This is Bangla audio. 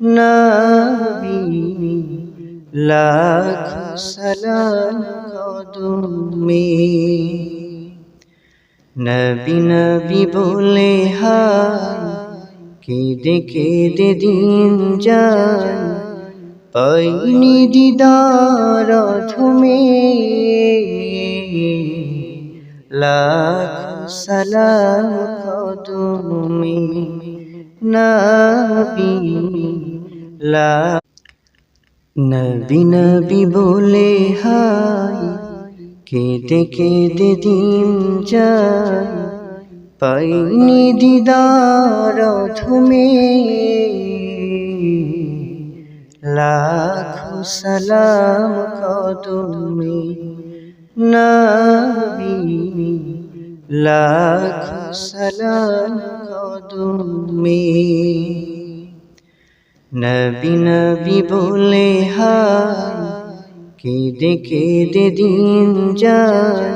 নবী লাখ সালাম কদমে। নবী নবী বলে হায় কেঁদে কেঁদে দিন যায়, পাইনি দিদার ধুমে। লাখ সালাম কদমে নবী লাখ। নবী নবী বলে হায় কেঁদে কেঁদে দিন যায়, পাইনি দিদার ধুমে। লাখ সালাম কদমে নবী লাখ সালাম কদমে। নবী নবী বলে হায় কেঁদে কেঁদে দিন যায়,